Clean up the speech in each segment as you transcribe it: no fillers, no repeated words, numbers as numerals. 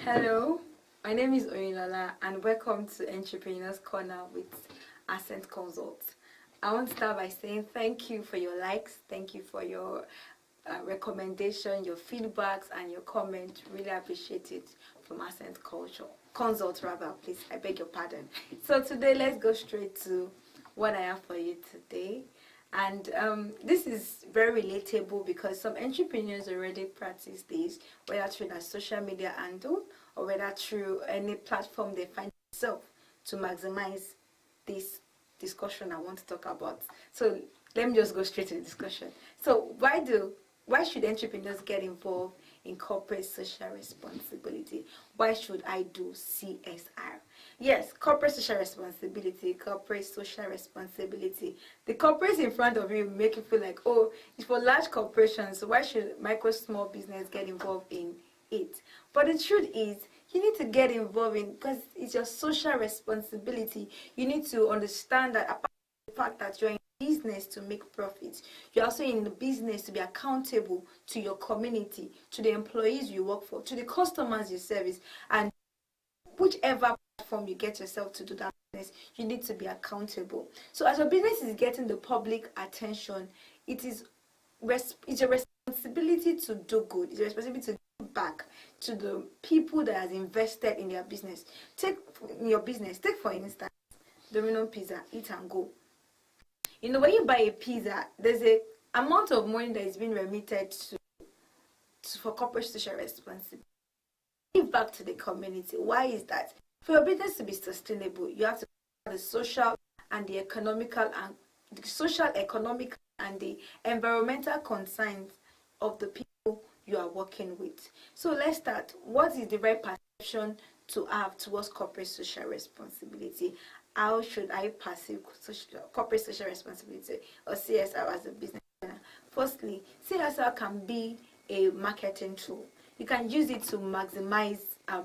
Hello, my name is Oyinlola and welcome to Entrepreneurs Corner with Ascent Consult. I want to start by saying thank you for your likes, thank you for your recommendation, your feedbacks and your comment. Really appreciate it from Ascent Consult rather, please, I beg your pardon. So today let's go straight to what I have for you today. And this is very relatable because some entrepreneurs already practice this, whether through their social media handle or whether through any platform they find themselves, to maximize this discussion I want to talk about. So let me just go straight to the discussion. So why should entrepreneurs get involved in corporate social responsibility? Why should I do CSR? Yes, corporate social responsibility, corporate social responsibility. The corporates in front of you make you feel like, oh, it's for large corporations, so why should micro small business get involved in it? But the truth is, you need to get involved in, because it's your social responsibility. You need to understand that apart from the fact that you're in business to make profits, you're also in the business to be accountable to your community, to the employees you work for, to the customers you service, and whichever platform you get yourself to do that business, you need to be accountable. So as your business is getting the public attention, it's your responsibility to do good. It's your responsibility to give back to the people that has invested in their business. Take for instance Domino Pizza, Eat and Go. You know, when you buy a pizza, there's a amount of money that is being remitted for corporate social responsibility. Give back to the community. Why is that? For your business to be sustainable, you have to have the social and the economical and the environmental concerns of the people you are working with. So let's start. What is the right perception to have towards corporate social responsibility? How should I perceive corporate social responsibility or CSR as a business owner? Firstly, CSR can be a marketing tool. You can use it to maximize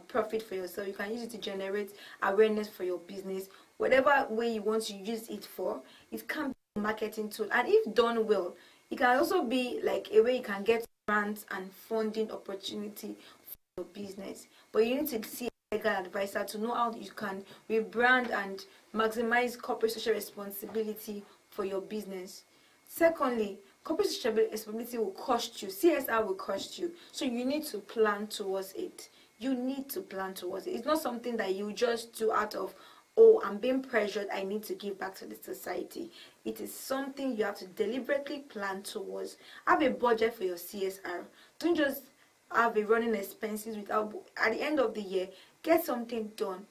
profit for yourself. You can use it to generate awareness for your business. Whatever way you want to use it for, it can be a marketing tool. And if done well, it can also be like a way you can get grants and funding opportunity for your business. But you need to see a legal advisor to know how you can rebrand and maximize corporate social responsibility for your business. Secondly, corporate social responsibility will cost you. CSR will cost you. So you need to plan towards it. You need to plan towards it. It's not something that you just do out of, oh, I'm being pressured, I need to give back to the society. It is something you have to deliberately plan towards. Have a budget for your CSR. Don't just have a running expenses without, at the end of the year, get something done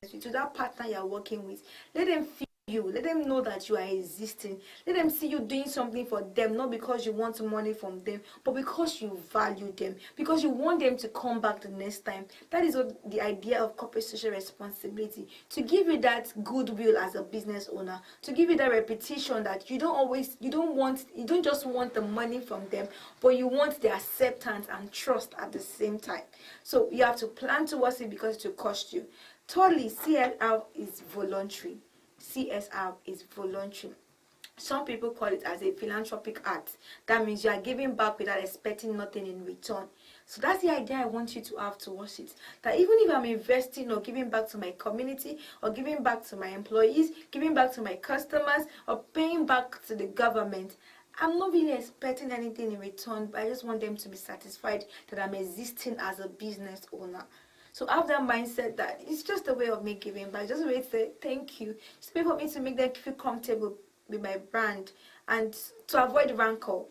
to that partner you're working with. Let them feel you. Let them know that you are existing. Let them see you doing something for them, not because you want money from them, but because you value them, because you want them to come back the next time. That is what the idea of corporate social responsibility, to give you that goodwill as a business owner, to give you that reputation that you don't just want the money from them, but you want their acceptance and trust at the same time. So you have to plan towards it because it will cost you. Thirdly, CSR is voluntary. CSR is voluntary. Some people call it as a philanthropic act. That means you are giving back without expecting nothing in return. So that's the idea I want you to have towards it. That even if I'm investing or giving back to my community, or giving back to my employees, giving back to my customers, or paying back to the government, I'm not really expecting anything in return, but I just want them to be satisfied that I'm existing as a business owner. So have that mindset that it's just a way of me giving back, just a way to say thank you. Just a way for me to make them feel comfortable with my brand and to avoid rancor.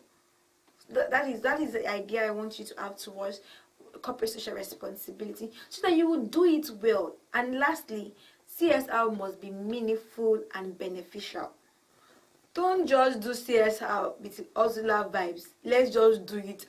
That is the idea I want you to have towards corporate social responsibility, so that you will do it well. And lastly, CSR must be meaningful and beneficial. Don't just do CSR with hustler vibes. Let's just do it.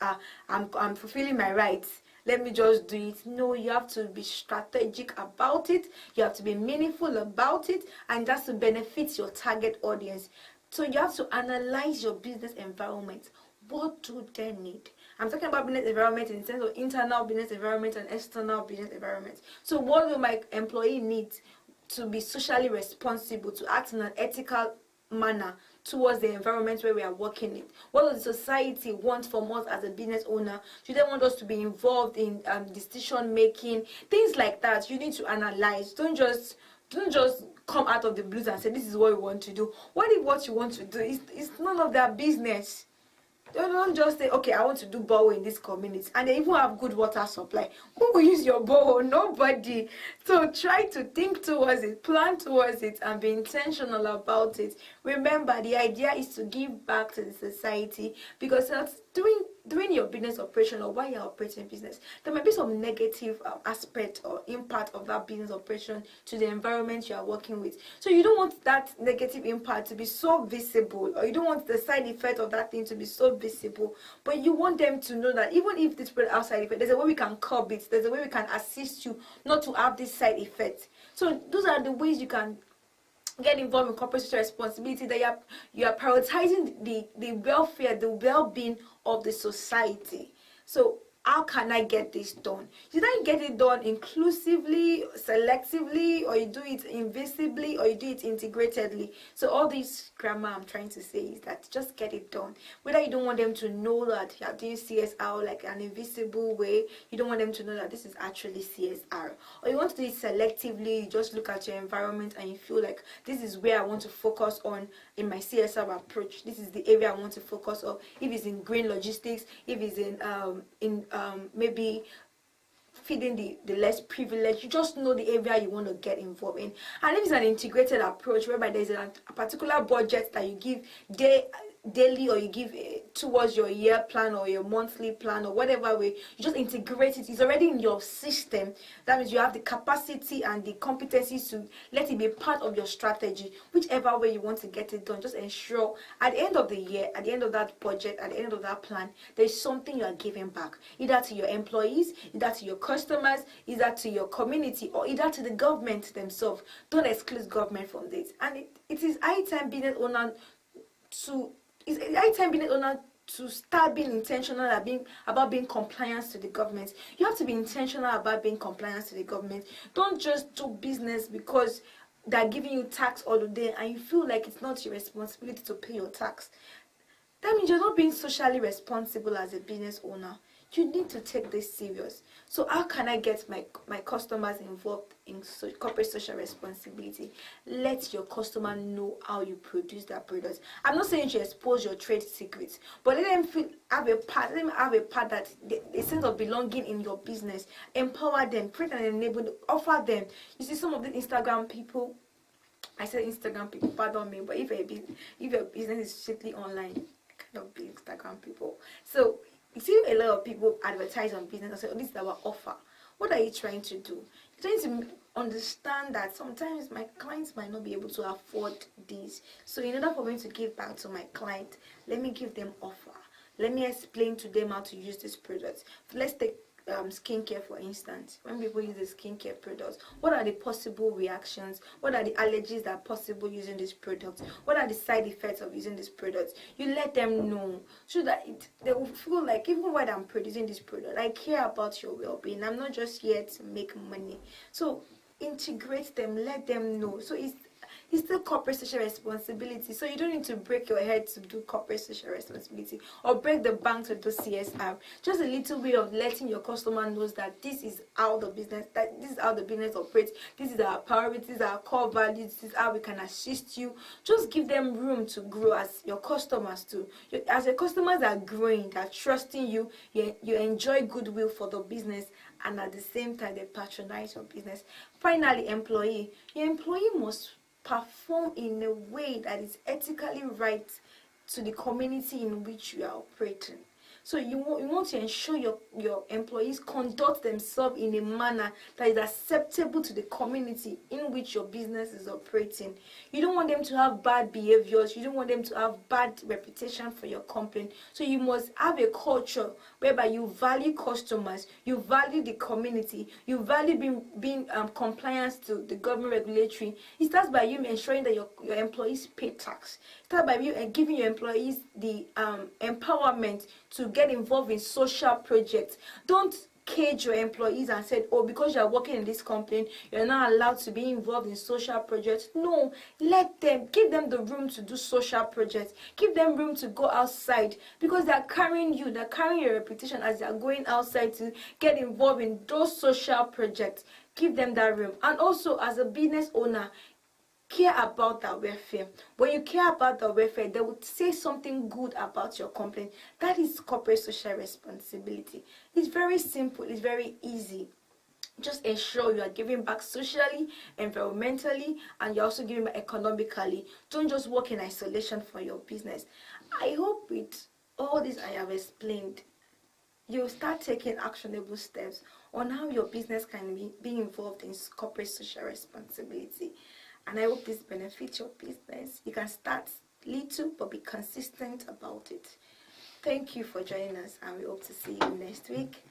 I'm fulfilling my rights. Let me just do it. No, you have to be strategic about it. You have to be meaningful about it, and that's to benefit your target audience. So you have to analyze your business environment. What do they need? I'm talking about business environment in the sense of internal business environment and external business environment. So what do my employee need to be socially responsible, to act in an ethical manner, towards the environment where we are working in? What does the society want from us as a business owner? Do they want us to be involved in decision making? Things like that you need to analyze. Don't just come out of the blues and say this is what we want to do. What if what you want to do is none of their business? Don't just say, okay, I want to do borehole in this community, and they even have good water supply. Who will use your borehole? Nobody. So try to think towards it, plan towards it, and be intentional about it. Remember, the idea is to give back to the society, because during your business operation, or while you're operating business, there might be some negative aspect or impact of that business operation to the environment you are working with. So you don't want that negative impact to be so visible, or you don't want the side effect of that thing to be so visible, but you want them to know that even if this outside effect, there's a way we can curb it, there's a way we can assist you not to have this side effect. So those are the ways you can get involved in corporate social responsibility, that you are prioritizing the welfare, the well-being of the society. So how can I get this done? You don't get it done inclusively, selectively, or you do it invisibly, or you do it integratedly. So all this grammar I'm trying to say is that just get it done. Whether you don't want them to know that you are doing CSR like an invisible way, you don't want them to know that this is actually CSR, or you want to do it selectively, you just look at your environment and you feel like this is where I want to focus on in my CSR approach. This is the area I want to focus on. If it's in green logistics, if it's in maybe feeding the less privileged, you just know the area you want to get involved in. And if it's an integrated approach whereby there's a particular budget that you give daily, or you give towards your year plan or your monthly plan, or whatever way, you just integrate it. It's already in your system. That means you have the capacity and the competencies to let it be part of your strategy. Whichever way you want to get it done, just ensure at the end of the year, at the end of that budget, at the end of that plan, there's something you are giving back, either to your employees, either to your customers, either to your community, or either to the government themselves. Don't exclude government from this. And it is high time business owner to start being intentional about being compliant to the government. You have to be intentional about being compliant to the government. Don't just do business because they're giving you tax all the day and you feel like it's not your responsibility to pay your tax. That means you're not being socially responsible as a business owner. You need to take this serious. So how can I get my customers involved in corporate social responsibility? Let your customer know how you produce their products. I'm not saying you expose your trade secrets, but let them have a part. Let them have a part, that a sense of belonging in your business. Empower them, create an enablement, offer them. You see, some of the Instagram people, I said Instagram people, pardon me, but if your business is strictly online, it cannot be Instagram people. So you see a lot of people advertise on business and say, oh, this is our offer. What are you trying to do? You're trying to understand that sometimes my clients might not be able to afford this. So in order for me to give back to my client, let me give them offer. Let me explain to them how to use this product. Let's take skincare for instance. When people use the skincare products, what are the possible reactions? What are the allergies that are possible using this product? What are the side effects of using this product? You let them know, so that they will feel like, even when I'm producing this product, I care about your well-being. I'm not just here to make money. So integrate them, let them know. So it's still corporate social responsibility. So you don't need to break your head to do corporate social responsibility or break the bank to do CSR. Just a little way of letting your customer knows that this is how the business operates. This is our priorities, our core values. This is how we can assist you. Just give them room to grow as your customers too. As your customers are growing, they're trusting you. You enjoy goodwill for the business, and at the same time they patronize your business. Finally, your employee must perform in a way that is ethically right to the community in which you are operating. So you want to ensure your employees conduct themselves in a manner that is acceptable to the community in which your business is operating. You don't want them to have bad behaviors. You don't want them to have bad reputation for your company. So you must have a culture whereby you value customers, you value the community, you value being compliant to the government regulatory. It starts by you ensuring that your employees pay tax. It starts by you giving your employees the empowerment to get involved in social projects. Don't cage your employees and said, oh, because you're working in this company, you're not allowed to be involved in social projects. No, let them, give them the room to do social projects. Give them room to go outside, because they're carrying you, they're carrying your reputation as they're going outside to get involved in those social projects. Give them that room. And also, as a business owner, care about their welfare. When you care about their welfare, they would say something good about your company. That is corporate social responsibility. It's very simple, it's very easy. Just ensure you are giving back socially, environmentally, and you're also giving back economically. Don't just work in isolation for your business. I hope with all this I have explained, you'll start taking actionable steps on how your business can be involved in corporate social responsibility. And I hope this benefits your business. You can start little but be consistent about it. Thank you for joining us, and we hope to see you next week.